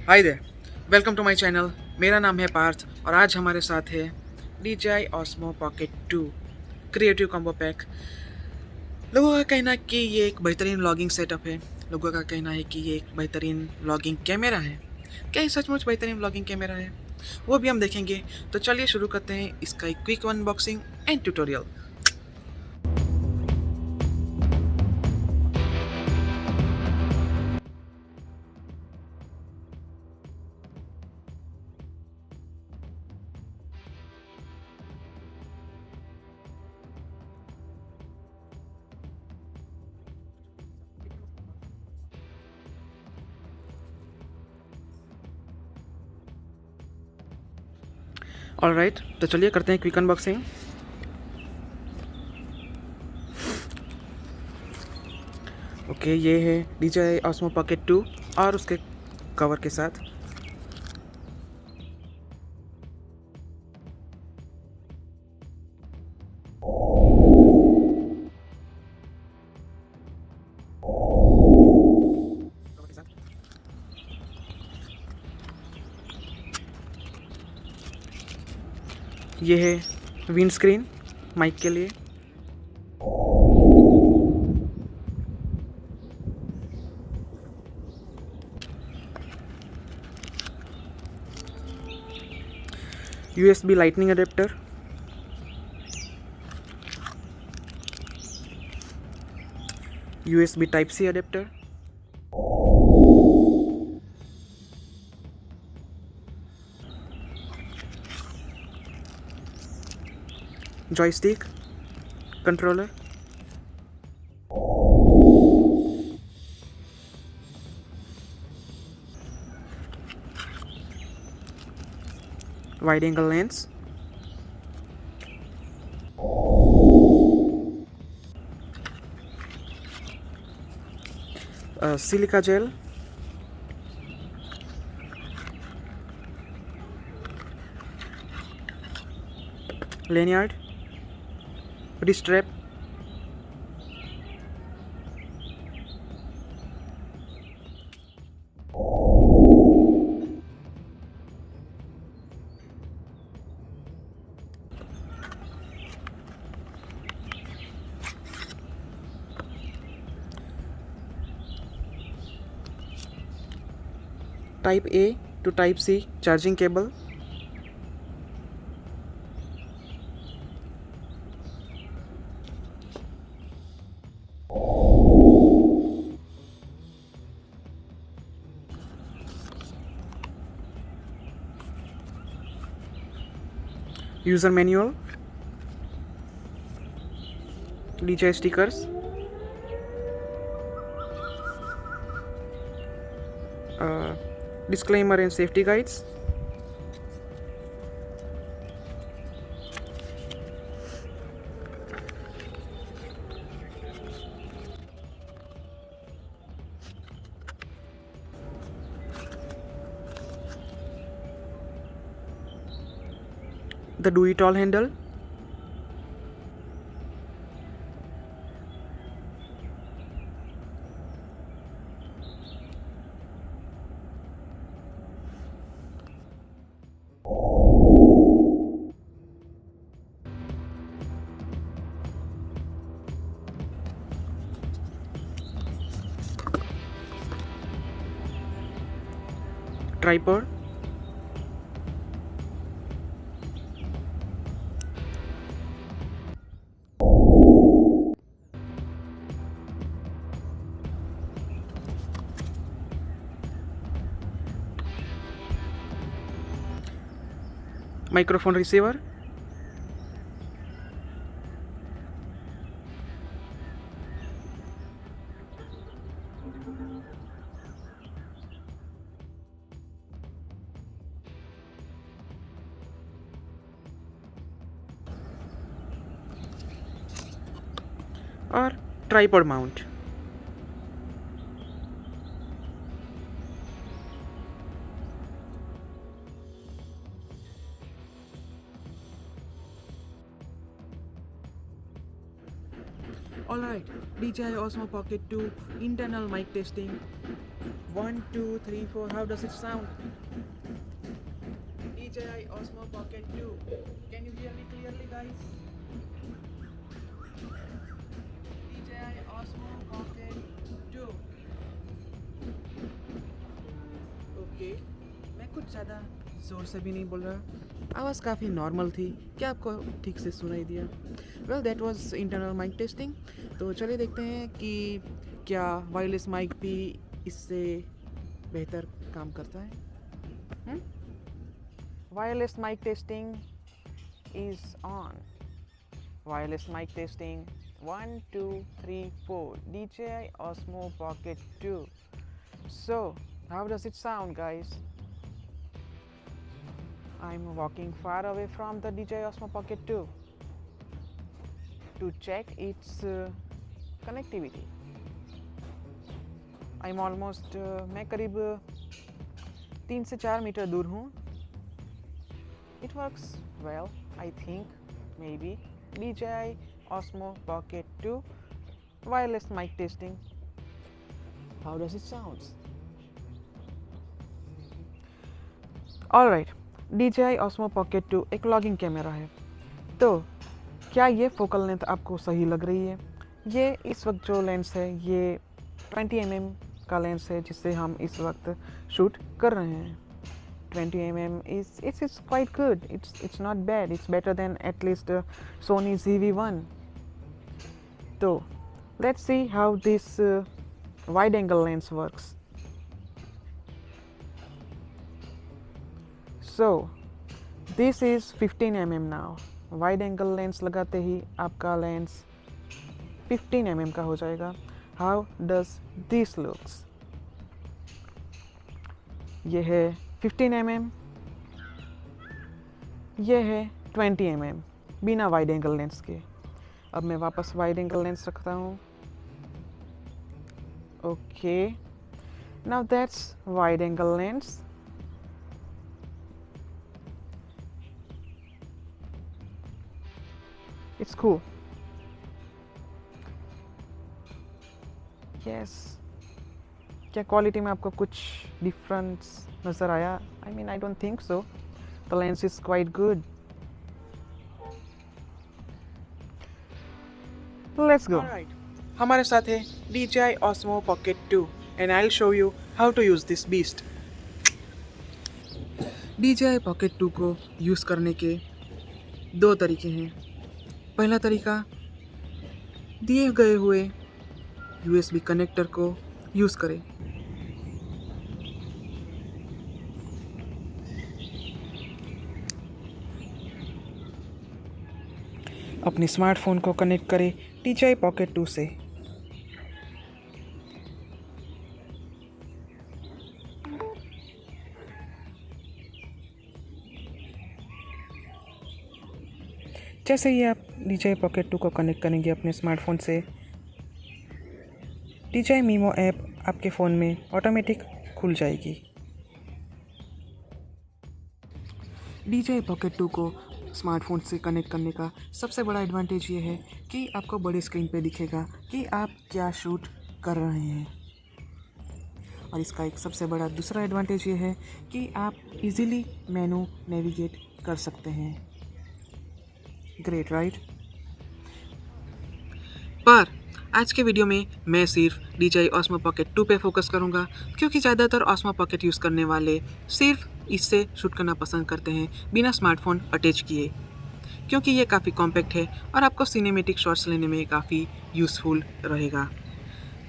Hi there, welcome to my channel. मेरा नाम है पार्थ और आज हमारे साथ है DJI Osmo Pocket 2 creative combo pack. लोगों का कहना है कि ये एक बेहतरीन व्लॉगिंग सेटअप है। लोगों का कहना है कि ये एक बेहतरीन व्लॉगिंग कैमरा है। क्या ये सचमुच बेहतरीन व्लॉगिंग कैमरा है? वो भी हम देखेंगे। तो चलिए शुरू करते हैं इसका एक quick unboxing and tutorial. Alright, तो चलिए करते हैं क्विक अनबॉक्सिंग। ओके, ये है DJI Osmo Pocket 2 और उसके कवर के साथ। ये है विंड स्क्रीन माइक के लिए। USB lightning adapter, USB type C adapter, joystick controller, wide angle lens, silica gel, lanyard, wrist strap, type A to type C charging cable, user manual, DJI stickers, disclaimer and safety guides, the do it all handle, tripod, microphone receiver, और tripod mount. Alright, DJI Osmo Pocket 2 internal mic testing. 1, 2, 3, 4. How does it sound? DJI Osmo Pocket 2. Can you hear me clearly, guys? DJI Osmo Pocket 2. Okay, मैं कुछ ज़्यादा ज़ोर से भी नहीं बोल रहा, आवाज़ काफ़ी नॉर्मल थी। क्या आपको ठीक से सुनाई दिया? Well that was internal mic testing. तो चलिए देखते हैं कि क्या वायरलेस माइक भी इससे बेहतर काम करता है। Wireless mic testing is on. Wireless mic testing 1, 2, 3, 4 DJI Osmo Pocket 2. So how does it sound, guys? I'm walking far away from the DJI Osmo Pocket 2 to check its connectivity. I'm almost मैं करीब 3 से 4 metre दूर हूँ। It works well, I think, maybe. DJI Osmo Pocket 2 wireless mic testing. How does it sound? Alright, DJI Osmo Pocket 2 एक vlogging camera है। तो क्या ये फोकल लेंथ आपको सही लग रही है? ये इस वक्त जो लेंस है ये 20 mm का लेंस है जिससे हम इस वक्त शूट कर रहे हैं। 20 mm is quite good. It's not bad. It's better than at least Sony ZV-1. So let's see how this wide angle lens works. So this is 15 mm now. Wide angle lens लगाते ही आपका lens 15 mm का हो जाएगा। How does this looks? ये है 15 mm, ये है 20 mm बिना वाइड एंगल लेंस के। अब मैं वापस वाइड एंगल लेंस रखता हूँ। Okay, now that's wide angle lens. It's cool. Yes. क्या क्वालिटी में आपको कुछ डिफरेंस नज़र आया? I mean, I don't think so. The lens is quite good. Let's go. Alright. हमारे साथ है DJI Osmo Pocket 2 and I'll show you how to use this beast. DJI Pocket 2 को यूज़ करने के दो तरीके हैं। पहला तरीका, दिए गए हुए USB कनेक्टर को यूज़ करें। अपने स्मार्टफोन को कनेक्ट करें DJI Pocket 2 से। जैसे ही आप DJI Pocket 2 को कनेक्ट करेंगे अपने स्मार्टफोन से, DJI Mimo ऐप आपके फ़ोन में ऑटोमेटिक खुल जाएगी। DJI Pocket 2 को स्मार्टफोन से कनेक्ट करने का सबसे बड़ा एडवांटेज ये है कि आपको बड़ी स्क्रीन पे दिखेगा कि आप क्या शूट कर रहे हैं। और इसका एक सबसे बड़ा दूसरा एडवांटेज ये है कि आप इजीली मेनू नेविगेट कर सकते हैं। Great, right? पर आज के वीडियो में मैं सिर्फ DJI Osmo Pocket 2 पे फोकस करूंगा क्योंकि ज़्यादातर Osmo Pocket यूज़ करने वाले सिर्फ इससे शूट करना पसंद करते हैं बिना स्मार्टफोन अटैच किए, क्योंकि ये काफ़ी कॉम्पैक्ट है और आपको सिनेमैटिक शॉट्स लेने में काफ़ी यूज़फुल रहेगा।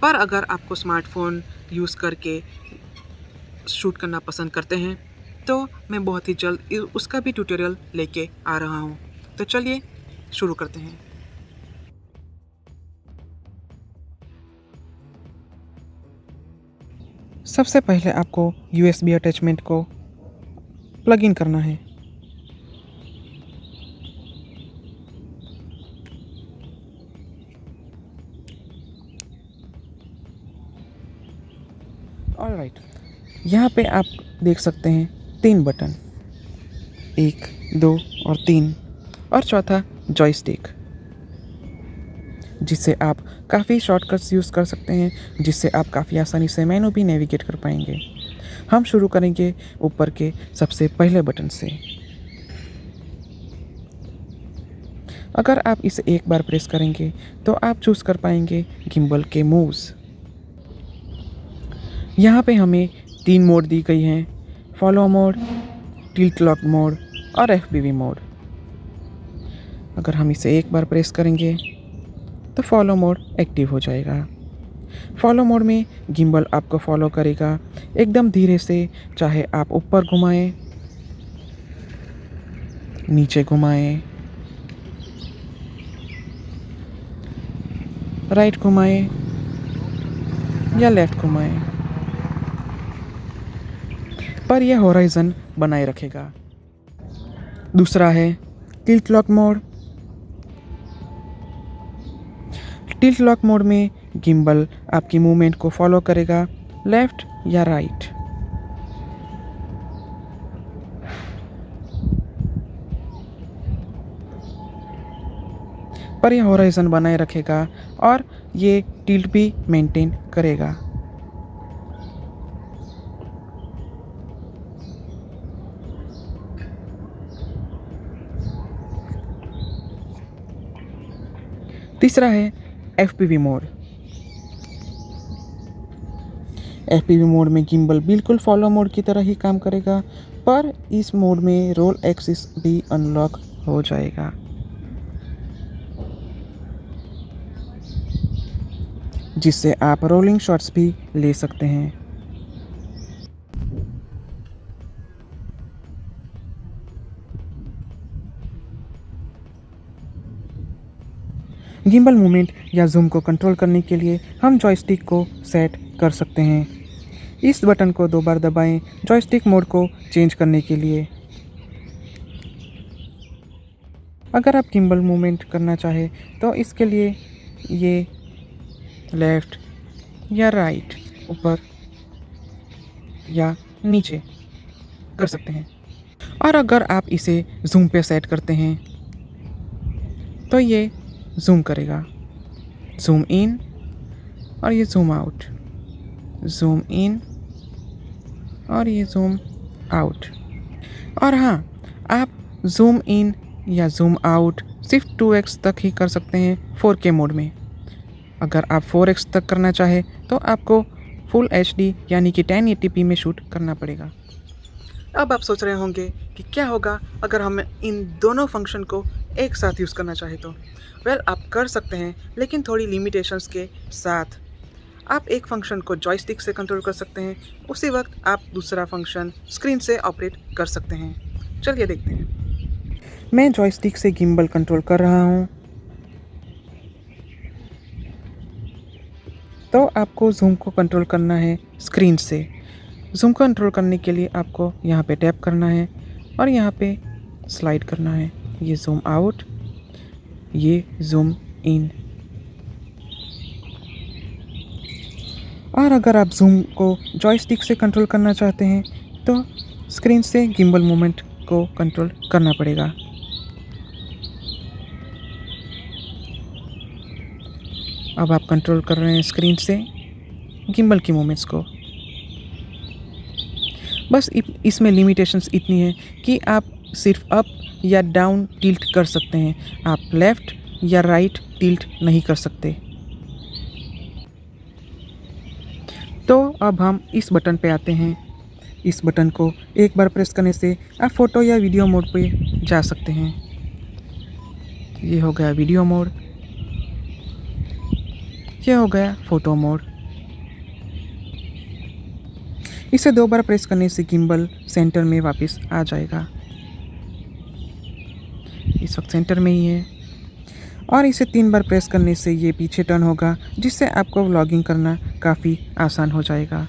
पर अगर आपको स्मार्टफोन यूज़ करके शूट करना पसंद करते हैं तो मैं बहुत ही जल्द उसका भी ट्यूटोरियल लेके आ रहा हूँ। तो चलिए शुरू करते हैं। सबसे पहले आपको USB अटैचमेंट को प्लग इन करना है। ऑलराइट, यहाँ पे आप देख सकते हैं 3 बटन, 1, 2 और 3, और चौथा जॉयस्टिक। जिससे आप काफ़ी शॉर्टकट्स यूज़ कर सकते हैं, जिससे आप काफ़ी आसानी से मेनू भी नेविगेट कर पाएंगे। हम शुरू करेंगे ऊपर के सबसे पहले बटन से। अगर आप इसे एक बार प्रेस करेंगे तो आप चूज़ कर पाएंगे गिम्बल के मूव्स। यहाँ पे हमें 3 मोड दी गई हैं, follow mode, tilt lock mode और FPV मोड। अगर हम इसे एक बार प्रेस करेंगे तो फॉलो मोड एक्टिव हो जाएगा। फॉलो मोड में गिम्बल आपको फॉलो करेगा एकदम धीरे से, चाहे आप ऊपर घुमाएं, नीचे घुमाएं, राइट घुमाएं या लेफ्ट घुमाएं, पर यह हॉराइजन बनाए रखेगा। दूसरा है tilt lock mode. Tilt lock mode में गिम्बल आपकी मूवमेंट को फॉलो करेगा लेफ्ट या राइट। पर यह हॉराइजन बनाए रखेगा और ये टिल्ट भी मेंटेन करेगा। तीसरा है FPV मोड। FPV मोड में गिम्बल बिल्कुल फॉलो मोड की तरह ही काम करेगा, पर इस मोड में रोल एक्सिस भी अनलॉक हो जाएगा, जिससे आप रोलिंग शॉट्स भी ले सकते हैं। गिम्बल मूवमेंट या जूम को कंट्रोल करने के लिए हम जॉयस्टिक को सेट कर सकते हैं। इस बटन को 2 बार दबाएं जॉयस्टिक मोड को चेंज करने के लिए। अगर आप गिम्बल मूवमेंट करना चाहें तो इसके लिए ये लेफ़्ट या राइट, ऊपर या नीचे कर सकते हैं। और अगर आप इसे जूम पे सेट करते हैं तो ये जूम करेगा, जूम इन और ये जूम आउट, जूम इन और ये जूम आउट। और हाँ, आप जूम इन या जूम आउट सिर्फ 2x तक ही कर सकते हैं 4K मोड में। अगर आप 4x तक करना चाहें तो आपको फुल HD यानी कि 1080p में शूट करना पड़ेगा। अब आप सोच रहे होंगे कि क्या होगा अगर हम इन दोनों फंक्शन को एक साथ यूज़ करना चाहें तो। आप कर सकते हैं, लेकिन थोड़ी लिमिटेशंस के साथ। आप एक फंक्शन को जॉयस्टिक से कंट्रोल कर सकते हैं, उसी वक्त आप दूसरा फंक्शन स्क्रीन से ऑपरेट कर सकते हैं। चलिए देखते हैं। मैं जॉयस्टिक से गिम्बल कंट्रोल कर रहा हूँ, तो आपको जूम को कंट्रोल करना है स्क्रीन से। जूम को कंट्रोल करने के लिए आपको यहाँ पे टैप करना है और यहाँ पे स्लाइड करना है। ये जूम आउट, ये जूम इन। और अगर आप जूम को जॉयस्टिक से कंट्रोल करना चाहते हैं तो स्क्रीन से गिम्बल मूवमेंट को कंट्रोल करना पड़ेगा। अब आप कंट्रोल कर रहे हैं स्क्रीन से गिम्बल की मूवमेंट्स को। बस इसमें लिमिटेशंस इतनी है कि आप सिर्फ अप या डाउन टिल्ट कर सकते हैं, आप लेफ़्ट या राइट टिल्ट नहीं कर सकते। तो अब हम इस बटन पे आते हैं। इस बटन को एक बार प्रेस करने से आप फ़ोटो या वीडियो मोड पे जा सकते हैं। ये हो गया वीडियो मोड, ये हो गया फ़ोटो मोड। इसे 2 बार प्रेस करने से गिम्बल सेंटर में वापस आ जाएगा। इस वक्त सेंटर में ही है। और इसे 3 बार प्रेस करने से ये पीछे टर्न होगा, जिससे आपको व्लॉगिंग करना काफ़ी आसान हो जाएगा।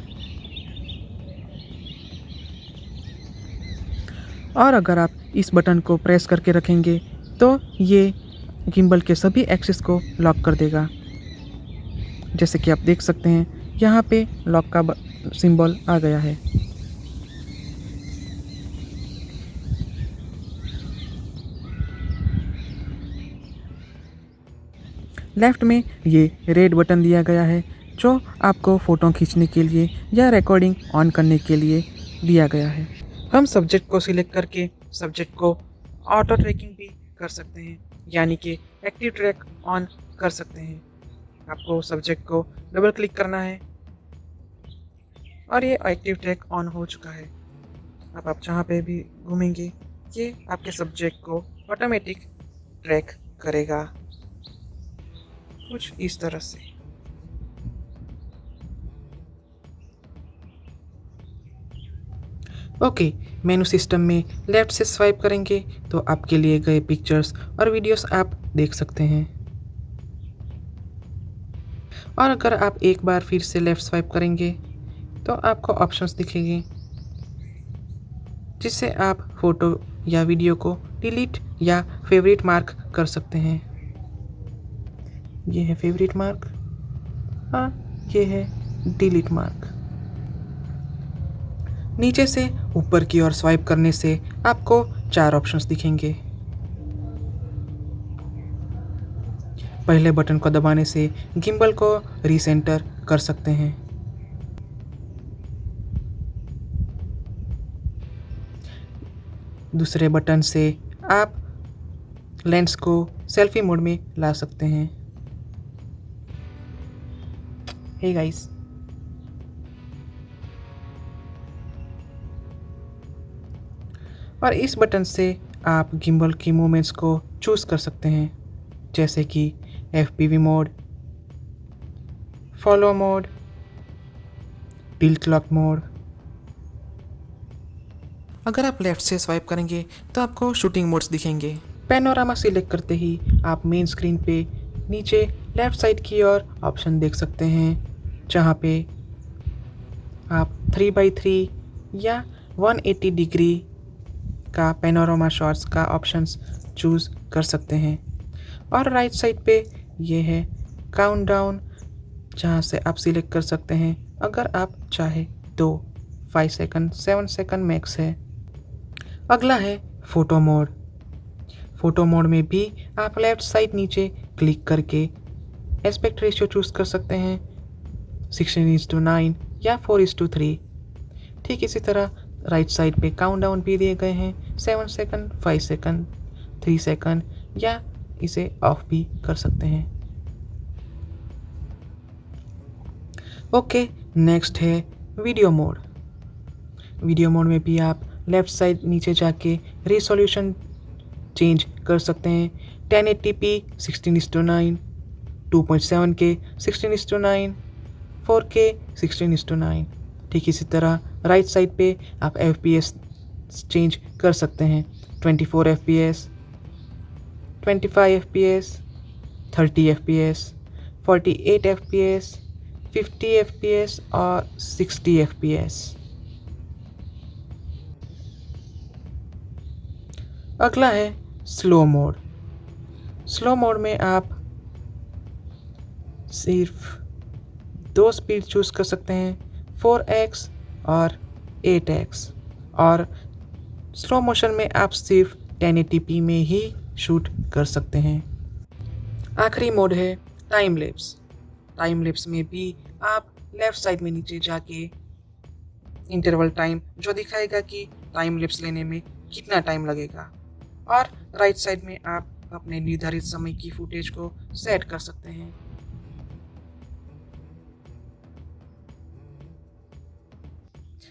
और अगर आप इस बटन को प्रेस करके रखेंगे तो ये गिम्बल के सभी एक्सिस को लॉक कर देगा। जैसे कि आप देख सकते हैं, यहाँ पे लॉक का सिंबल आ गया है। लेफ़्ट में ये रेड बटन दिया गया है जो आपको फ़ोटो खींचने के लिए या रिकॉर्डिंग ऑन करने के लिए दिया गया है। हम सब्जेक्ट को सिलेक्ट करके सब्जेक्ट को ऑटो ट्रैकिंग भी कर सकते हैं, यानी कि एक्टिव ट्रैक ऑन कर सकते हैं। आपको सब्जेक्ट को डबल क्लिक करना है और ये एक्टिव ट्रैक ऑन हो चुका है। अब आप जहाँ पे भी घूमेंगे ये आपके सब्जेक्ट को ऑटोमेटिक ट्रैक करेगा, कुछ इस तरह से। ओके, मेनू सिस्टम में लेफ़्ट से स्वाइप करेंगे तो आपके लिए गए पिक्चर्स और वीडियोस आप देख सकते हैं। और अगर आप एक बार फिर से लेफ़्ट स्वाइप करेंगे तो आपको ऑप्शंस दिखेंगे जिससे आप फ़ोटो या वीडियो को डिलीट या फेवरेट मार्क कर सकते हैं। ये है फेवरेट मार्क और ये है डिलीट मार्क। नीचे से ऊपर की ओर स्वाइप करने से आपको 4 ऑप्शंस दिखेंगे। पहले बटन को दबाने से गिम्बल को रीसेंटर कर सकते हैं। दूसरे बटन से आप लेंस को सेल्फी मोड में ला सकते हैं। हे गाइस, और इस बटन से आप गिम्बल की मूवमेंट्स को चूज़ कर सकते हैं, जैसे कि FPV mode, follow mode, tilt lock mode. अगर आप लेफ़्ट से स्वाइप करेंगे तो आपको शूटिंग मोड्स दिखेंगे। पैनोरामा सिलेक्ट करते ही आप मेन स्क्रीन पे नीचे लेफ़्ट साइड की ओर ऑप्शन देख सकते हैं, जहाँ पे आप 3x3 या 180 डिग्री का पैनोरामा शॉट्स का ऑप्शंस चूज़ कर सकते हैं। और राइट साइड पे ये है काउंटडाउन, जहाँ से आप सिलेक्ट कर सकते हैं अगर आप चाहे तो। 5 सेकंड, 7 सेकंड मैक्स है। अगला है फ़ोटो मोड। फ़ोटो मोड में भी आप लेफ़्ट साइड नीचे क्लिक करके एस्पेक्ट रेशियो चूज़ कर सकते हैं, 16:9 या 4:3। ठीक इसी तरह राइट साइड पे काउंटडाउन भी दिए गए हैं, 7 सेकंड, 5 सेकंड, 3 सेकंड, या इसे ऑफ भी कर सकते हैं। ओके, नेक्स्ट है वीडियो मोड। वीडियो मोड में भी आप लेफ़्ट साइड नीचे जाके रिसोल्यूशन चेंज कर सकते हैं, 1080p 16:9, 2.7K 16:9, 4K 16:9। ठीक इसी तरह राइट साइड पे आप FPS चेंज कर सकते हैं, 24 FPS, 25 FPS, 30 FPS, 48 FPS, 50 FPS और 60 FPS। अगला है स्लो मोड। स्लो मोड में आप सिर्फ 2 स्पीड चूज़ कर सकते हैं, 4x और 8x। और स्लो मोशन में आप सिर्फ 1080p में ही शूट कर सकते हैं। आखिरी मोड है टाइम लैप्स। टाइम लैप्स में भी आप लेफ़्ट साइड में नीचे जाके इंटरवल टाइम जो दिखाएगा कि टाइम लैप्स लेने में कितना टाइम लगेगा, और राइट साइड में आप अपने निर्धारित समय की फुटेज को सेट कर सकते हैं।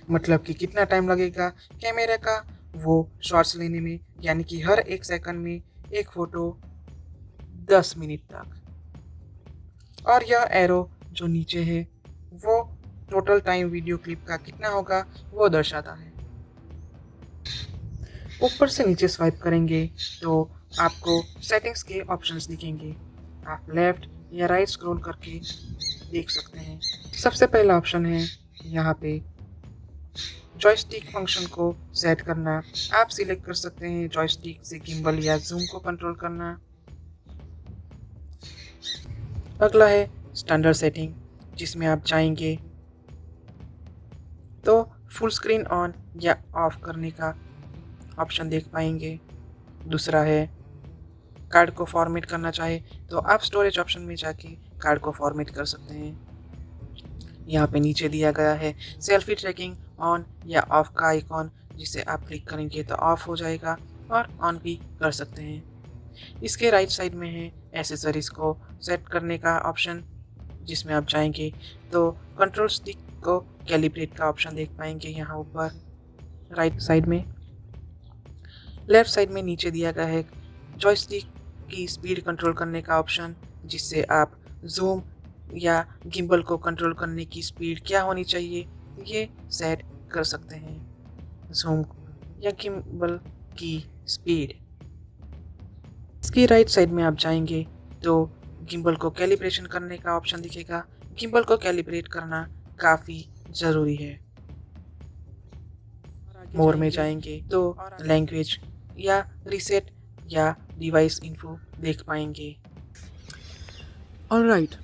मतलब कि कितना टाइम लगेगा कैमरे का वो शॉट्स लेने में, यानी कि हर 1 सेकंड में एक फ़ोटो 10 मिनट तक। और यह एरो जो नीचे है वो टोटल टाइम वीडियो क्लिप का कितना होगा वो दर्शाता है। ऊपर से नीचे स्वाइप करेंगे तो आपको सेटिंग्स के ऑप्शंस दिखेंगे। आप लेफ़्ट या राइट स्क्रॉल करके देख सकते हैं। सबसे पहला ऑप्शन है यहाँ पे जॉयस्टिक फंक्शन को सेट करना। आप सिलेक्ट कर सकते हैं जॉयस्टिक से गिम्बल या जूम को कंट्रोल करना। अगला है स्टैंडर्ड सेटिंग, जिसमें आप चाहेंगे तो फुल स्क्रीन ऑन या ऑफ करने का ऑप्शन देख पाएंगे। दूसरा है कार्ड को फॉर्मेट करना चाहे तो आप स्टोरेज ऑप्शन में जाके कार्ड को फॉर्मेट कर सकते हैं। यहाँ पे नीचे दिया गया है सेल्फी ट्रैकिंग ऑन या ऑफ का आइकॉन, जिसे आप क्लिक करेंगे तो ऑफ हो जाएगा और ऑन भी कर सकते हैं। इसके राइट साइड में है एसेसरीज को सेट करने का ऑप्शन, जिसमें आप जाएंगे तो कंट्रोल स्टिक को कैलिब्रेट का ऑप्शन देख पाएंगे यहाँ ऊपर राइट साइड में। लेफ्ट साइड में नीचे दिया गया है जॉयस्टिक की स्पीड कंट्रोल करने का ऑप्शन, जिससे आप जूम या गिम्बल को कंट्रोल करने की स्पीड क्या होनी चाहिए ये सेट कर सकते हैं। जूम या गिम्बल की स्पीड। इसकी राइट साइड में आप जाएंगे तो गिम्बल को कैलिब्रेशन करने का ऑप्शन दिखेगा। गिम्बल को कैलिब्रेट करना काफ़ी ज़रूरी है। मोर में जाएंगे तो लैंग्वेज या रीसेट या डिवाइस इन्फो देख पाएंगे। ऑलराइट,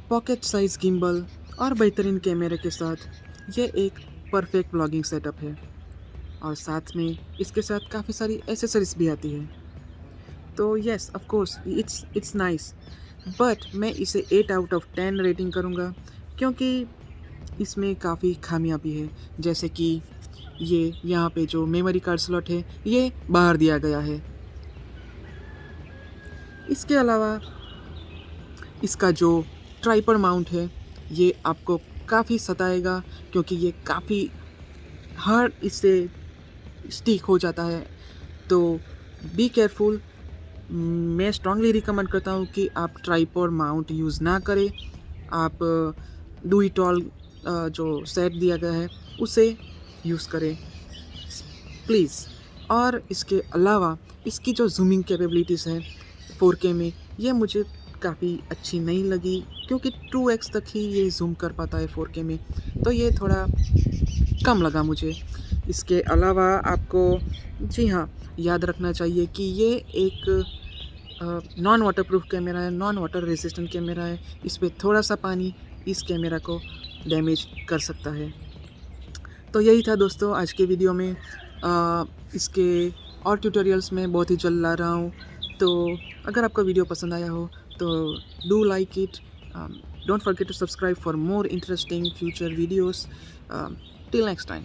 पॉकेट साइज गिम्बल और बेहतरीन कैमरे के साथ ये एक परफेक्ट व्लॉगिंग सेटअप है, और साथ में इसके साथ काफ़ी सारी एसेसरीज भी आती है। तो yes of course it's nice, but मैं इसे 8 आउट ऑफ 10 रेटिंग करूँगा, क्योंकि इसमें काफ़ी खामियां भी है। जैसे कि ये यहाँ पे जो मेमोरी कार्ड स्लॉट है ये बाहर दिया गया है। इसके अलावा इसका जो ट्राइपॉड माउंट है ये आपको काफ़ी सताएगा, क्योंकि ये काफ़ी हार्ड इससे स्टिक हो जाता है। तो बी केयरफुल। मैं स्ट्रांगली रिकमेंड करता हूँ कि आप ट्राइपॉड माउंट यूज़ ना करें। आप डू इट ऑल जो सेट दिया गया है उसे यूज़ करें प्लीज़। और इसके अलावा इसकी जो जूमिंग कैपेबिलिटीज़ है 4K में, ये मुझे काफ़ी अच्छी नहीं लगी, क्योंकि 2x तक ही ये जूम कर पाता है 4K में, तो ये थोड़ा कम लगा मुझे। इसके अलावा आपको जी हाँ याद रखना चाहिए कि ये एक नॉन वाटरप्रूफ कैमरा है, नॉन वाटर रेजिस्टेंट कैमरा है। इस पर थोड़ा सा पानी इस कैमरा को डैमेज कर सकता है। तो यही था दोस्तों आज के वीडियो में। इसके और ट्यूटोरियल्स में बहुत ही जल्द ला रहा हूँ। तो अगर आपको वीडियो पसंद आया हो तो do like it, don't forget to subscribe for more interesting future videos. Till next time.